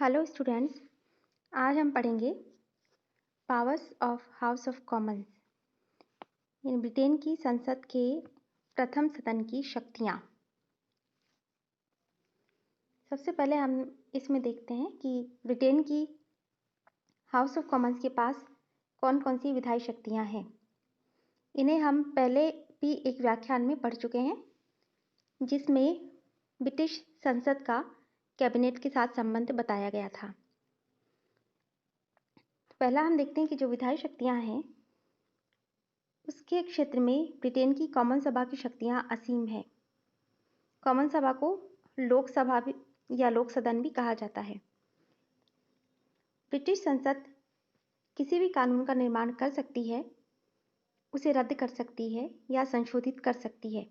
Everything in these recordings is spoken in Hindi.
हेलो स्टूडेंट्स, आज हम पढ़ेंगे powers of house of Commons. Britain की संसद के प्रथम सदन की शक्तियाँ। सबसे पहले हम इसमें देखते हैं कि ब्रिटेन की हाउस ऑफ कॉमन्स के पास कौन कौन सी विधायी शक्तियाँ हैं। इन्हें हम पहले भी एक व्याख्यान में पढ़ चुके हैं, जिसमें ब्रिटिश संसद का कैबिनेट के साथ संबंध बताया गया था। पहला हम देखते हैं कि जो विधायी शक्तियाँ हैं, उसके क्षेत्र में ब्रिटेन की कॉमन सभा की शक्तियाँ असीम है। कॉमन सभा को लोकसभा भी या लोक सदन भी कहा जाता है। ब्रिटिश संसद किसी भी कानून का निर्माण कर सकती है, उसे रद्द कर सकती है या संशोधित कर सकती है।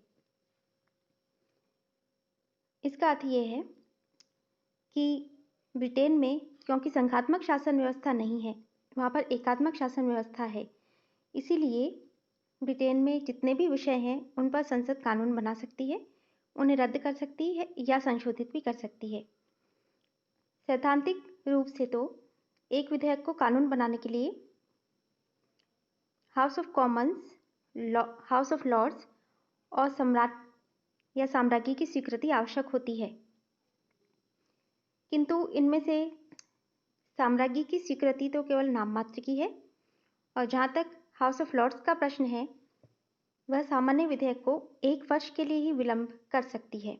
इसका अर्थ यह है कि ब्रिटेन में क्योंकि संघात्मक शासन व्यवस्था नहीं है, वहाँ पर एकात्मक शासन व्यवस्था है, इसीलिए ब्रिटेन में जितने भी विषय हैं उन पर संसद कानून बना सकती है, उन्हें रद्द कर सकती है या संशोधित भी कर सकती है। सैद्धांतिक रूप से तो एक विधेयक को कानून बनाने के लिए House of Commons, House of Lords और सम्राट या साम्राज्ञी की स्वीकृति आवश्यक होती है, किंतु इनमें से साम्राज्ञी की स्वीकृति तो केवल नाम मात्र की है, और जहाँ तक हाउस ऑफ लॉर्ड्स का प्रश्न है, वह सामान्य विधेयक को 1 वर्ष के लिए ही विलंब कर सकती है।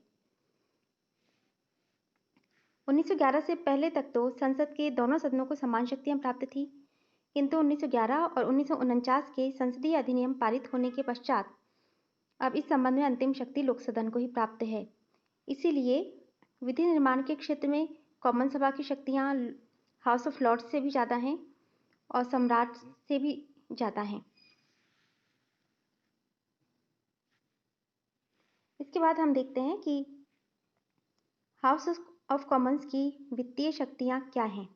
1911 से पहले तक तो संसद के दोनों सदनों को समान शक्तियां प्राप्त थी, किंतु 1911 और 1949 के संसदीय अधिनियम पारित होने के पश्चात अब इस संबंध में अंतिम शक्ति लोक सदन को ही प्राप्त है। इसीलिए विधि निर्माण के क्षेत्र में कॉमन सभा की शक्तियां हाउस ऑफ लॉर्ड्स से भी ज़्यादा हैं और सम्राट से भी ज़्यादा हैं। इसके बाद हम देखते हैं कि हाउस ऑफ कॉमन्स की वित्तीय शक्तियां क्या हैं।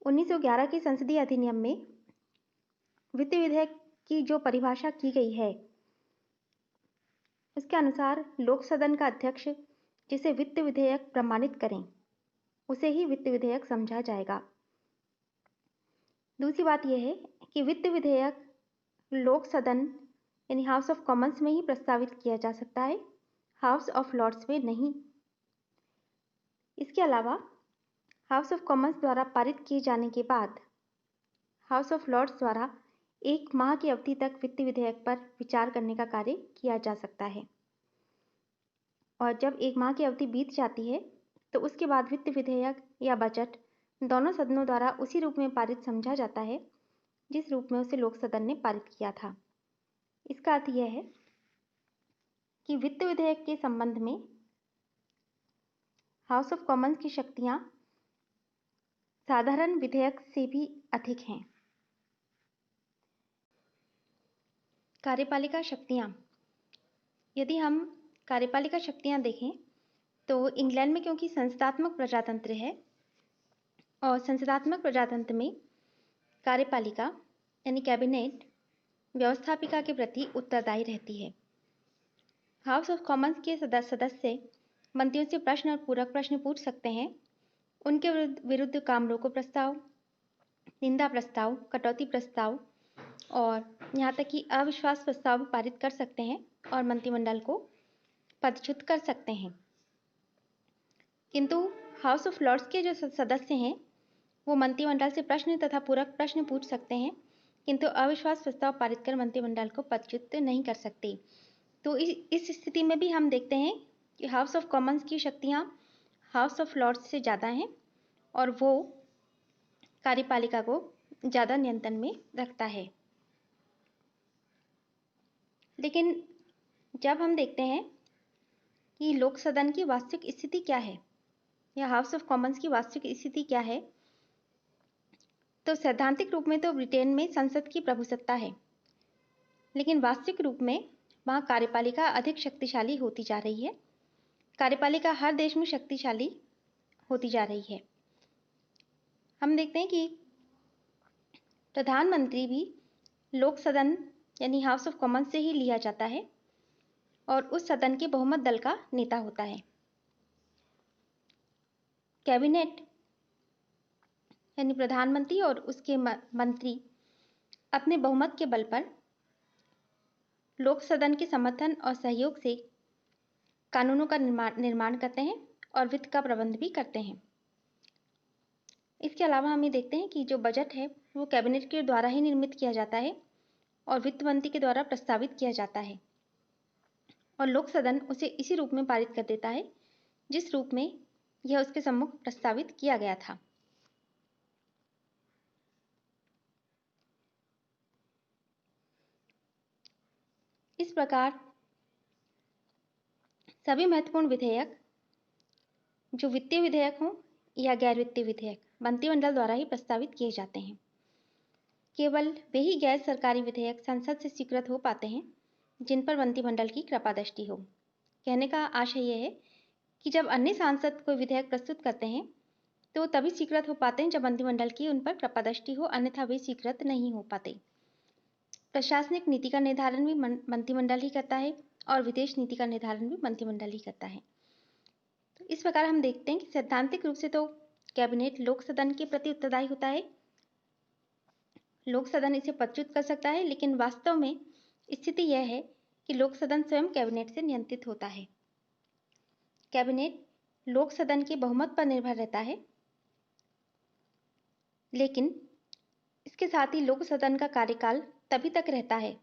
1911 के संसदीय अधिनियम में वित्त विधेयक की जो परिभाषा की गई है, उसके अनुसार लोक सदन का अध्यक्ष जिसे वित्त विधेयक प्रमाणित करें, उसे ही वित्त विधेयक समझा जाएगा। दूसरी बात यह है कि वित्त विधेयक लोक सदन यानी हाउस ऑफ कॉमन्स में ही प्रस्तावित किया जा सकता है, हाउस ऑफ लॉर्ड्स में नहीं। इसके अलावा हाउस ऑफ कॉमन्स द्वारा पारित किए जाने के बाद हाउस ऑफ लॉर्ड्स द्वारा 1 माह की अवधि तक वित्त विधेयक पर विचार करने का कार्य किया जा सकता है, और जब 1 माह की अवधि बीत जाती है तो उसके बाद वित्त विधेयक या बजट दोनों सदनों द्वारा उसी रूप में पारित समझा जाता है जिस रूप में उसे लोक सदन ने पारित किया था। इसका अर्थ यह है कि वित्त विधेयक के संबंध में हाउस ऑफ कॉमन्स की शक्तियां साधारण विधेयक से भी अधिक हैं। कार्यपालिका शक्तियां। यदि हम कार्यपालिका शक्तियां देखें तो इंग्लैंड में क्योंकि संसदात्मक प्रजातंत्र है, और संसदात्मक प्रजातंत्र में कार्यपालिका यानी कैबिनेट व्यवस्थापिका के प्रति उत्तरदायी रहती है। हाउस ऑफ कॉमन्स के सदस्य मंत्रियों से प्रश्न और पूरक प्रश्न पूछ सकते हैं। उनके विरुद्ध काम रोको प्रस्ताव, निंदा प्रस्ताव, कटौती प्रस्ताव और यहाँ तक कि अविश्वास प्रस्ताव भी पारित कर सकते हैं और मंत्रिमंडल को पदच्युत कर सकते हैं। किंतु हाउस ऑफ लॉर्ड्स के जो सदस्य हैं, वो मंत्रिमंडल से प्रश्न तथा पूरक प्रश्न पूछ सकते हैं, किंतु अविश्वास प्रस्ताव पारित कर मंत्रिमंडल को पदच्युत नहीं कर सकते। तो इस स्थिति में भी हम देखते हैं कि हाउस ऑफ कॉमन्स की शक्तियाँ हाउस ऑफ लॉर्ड्स से ज़्यादा हैं और वो कार्यपालिका को ज़्यादा नियंत्रण में रखता है। लेकिन जब हम देखते हैं कि लोक सदन की वास्तविक स्थिति क्या है या हाउस ऑफ कॉमन्स की वास्तविक स्थिति क्या है, तो सैद्धांतिक रूप में तो ब्रिटेन में संसद की प्रभुसत्ता है, लेकिन वास्तविक रूप में वहाँ कार्यपालिका अधिक शक्तिशाली होती जा रही है। कार्यपालिका हर देश में शक्तिशाली होती जा रही है। हम देखते हैं कि प्रधानमंत्री भी लोक सदन यानी हाउस ऑफ कॉमन्स से ही लिया जाता है और उस सदन के बहुमत दल का नेता होता है। कैबिनेट यानी प्रधानमंत्री और उसके मंत्री अपने बहुमत के बल पर लोक सदन के समर्थन और सहयोग से कानूनों का निर्माण करते हैं और वित्त का प्रबंध भी करते हैं। इसके अलावा हम ये देखते हैं कि जो बजट है वो कैबिनेट के द्वारा ही निर्मित किया जाता है और वित्त मंत्री के द्वारा प्रस्तावित किया जाता है और लोक सदन उसे इसी रूप में पारित कर देता है जिस रूप में यह उसके सम्मुख प्रस्तावित किया गया था। इस प्रकार सभी महत्वपूर्ण विधेयक जो वित्तीय विधेयक हों या गैर वित्तीय विधेयक मंत्रिमंडल द्वारा ही प्रस्तावित किए जाते हैं। केवल वे ही गैर सरकारी विधेयक संसद से स्वीकृत हो पाते हैं जिन पर मंत्रिमंडल की कृपादृष्टि हो। कहने का आशय यह है कि जब अन्य सांसद कोई विधेयक प्रस्तुत करते हैं तो तभी स्वीकृत हो पाते हैं जब मंत्रिमंडल की उन पर कृपादृष्टि हो, अन्यथा वे स्वीकृत नहीं हो पाते। प्रशासनिक नीति का निर्धारण भी मंत्रिमंडल ही करता है और विदेश नीति का निर्धारण भी मंत्रिमंडल ही करता है। तो इस प्रकार हम देखते हैं कि सैद्धांतिक रूप से तो कैबिनेट लोक सदन के प्रति उत्तरदायी होता है, लोक सदन इसे प्रस्तुत कर सकता है, लेकिन वास्तव में स्थिति यह है कि लोक सदन स्वयं कैबिनेट से नियंत्रित होता है। कैबिनेट लोक सदन के बहुमत पर निर्भर रहता है, लेकिन इसके साथ ही लोक सदन का कार्यकाल तभी तक रहता है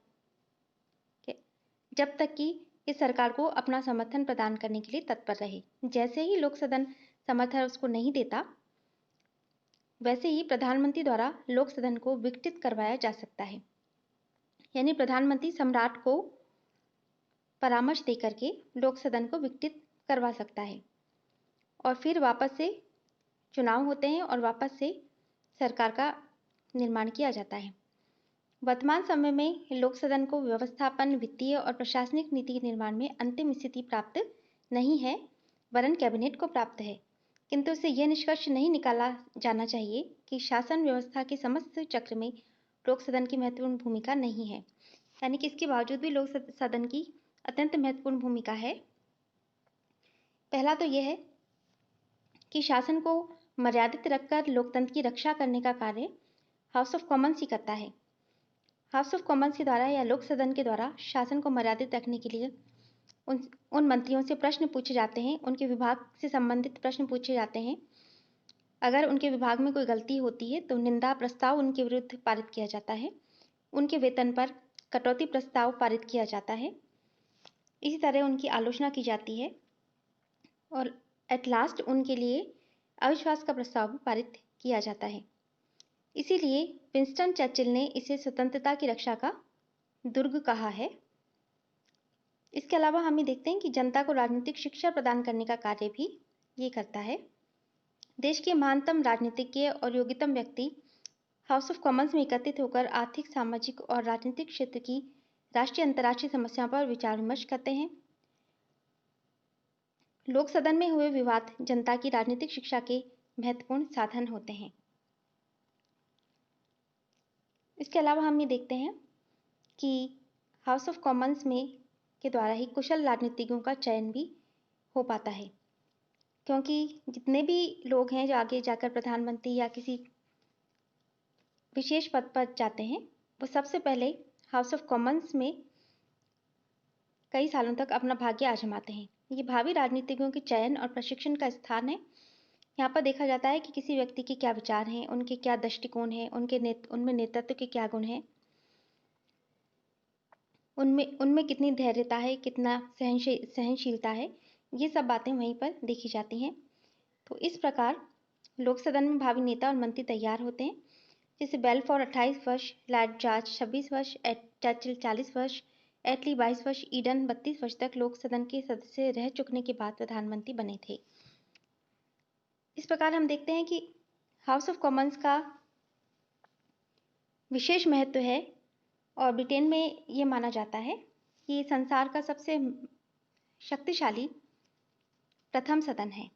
जब तक कि इस सरकार को अपना समर्थन प्रदान करने के लिए तत्पर रहे। जैसे ही लोक सदन समर्थन उसको नहीं देता, वैसे ही प्रधानमंत्री द्वारा लोक सदन को विघटित करवाया जा सकता है, यानी प्रधानमंत्री सम्राट को परामर्श देकर के लोक सदन को विघटित करवा सकता है और फिर वापस से चुनाव होते हैं और वापस से सरकार का निर्माण किया जाता है। वर्तमान समय में लोक सदन को व्यवस्थापन, वित्तीय और प्रशासनिक नीति के निर्माण में अंतिम स्थिति प्राप्त नहीं है, वरन कैबिनेट को प्राप्त है। किंतु इससे यह निष्कर्ष नहीं निकाला जाना चाहिए कि शासन व्यवस्था के समस्त चक्र में लोक सदन की महत्वपूर्ण भूमिका नहीं है, यानी कि इसके बावजूद भी लोक सदन की अत्यंत महत्वपूर्ण भूमिका है। पहला तो यह है कि शासन को मर्यादित रखकर लोकतंत्र की रक्षा करने का कार्य हाउस ऑफ कॉमन्स ही करता है। हाउस ऑफ कॉमन्स के द्वारा या लोक सदन के द्वारा शासन को मर्यादित रखने के लिए उन मंत्रियों से प्रश्न पूछे जाते हैं, उनके विभाग से संबंधित प्रश्न पूछे जाते हैं। अगर उनके विभाग में कोई गलती होती है तो निंदा प्रस्ताव उनके विरुद्ध पारित किया जाता है, उनके वेतन पर कटौती प्रस्ताव पारित किया जाता है, इसी तरह उनकी आलोचना की जाती है और एट लास्ट उनके लिए अविश्वास का प्रस्ताव भी पारित किया जाता है। इसीलिए विंस्टन चर्चिल ने इसे स्वतंत्रता की रक्षा का दुर्ग कहा है। इसके अलावा हम ये देखते हैं कि जनता को राजनीतिक शिक्षा प्रदान करने का कार्य भी ये करता है। देश के महानतम राजनीतिज्ञ और योग्यतम व्यक्ति हाउस ऑफ कॉमन्स में एकत्रित होकर आर्थिक, सामाजिक और राजनीतिक क्षेत्र की राष्ट्रीय अंतर्राष्ट्रीय समस्याओं पर विचार विमर्श करते हैं। लोक सदन में हुए विवाद जनता की राजनीतिक शिक्षा के महत्वपूर्ण साधन होते हैं। इसके अलावा हम ये देखते हैं कि हाउस ऑफ कॉमन्स में के द्वारा ही कुशल राजनीतिज्ञों का चयन भी हो पाता है, क्योंकि जितने भी लोग हैं जो आगे जाकर प्रधानमंत्री या किसी विशेष पद पर जाते हैं, वो सबसे पहले हाउस ऑफ कॉमन्स में कई सालों तक अपना भाग्य आजमाते हैं। ये भावी राजनीतिज्ञों के चयन और प्रशिक्षण का स्थान है। यहाँ पर देखा जाता है कि किसी व्यक्ति के क्या विचार हैं, उनके क्या दृष्टिकोण हैं, उनमें नेतृत्व के क्या गुण हैं, उनमें कितनी धैर्यता है, कितना सहनशीलता है, ये सब बातें वहीं पर देखी जाती हैं। तो इस प्रकार लोक सदन में भावी नेता और मंत्री तैयार होते हैं, जैसे बेलफोर 28 वर्ष, लॉर्ड जॉर्ज 26 वर्ष, चर्चिल 40 वर्ष, एटली 22 वर्ष, ईडन 32 वर्ष तक लोक सदन के सदस्य रह चुकने के बाद प्रधानमंत्री बने थे। इस प्रकार हम देखते हैं कि हाउस ऑफ कॉमन्स का विशेष महत्व है और ब्रिटेन में ये माना जाता है कि संसार का सबसे शक्तिशाली प्रथम सदन है।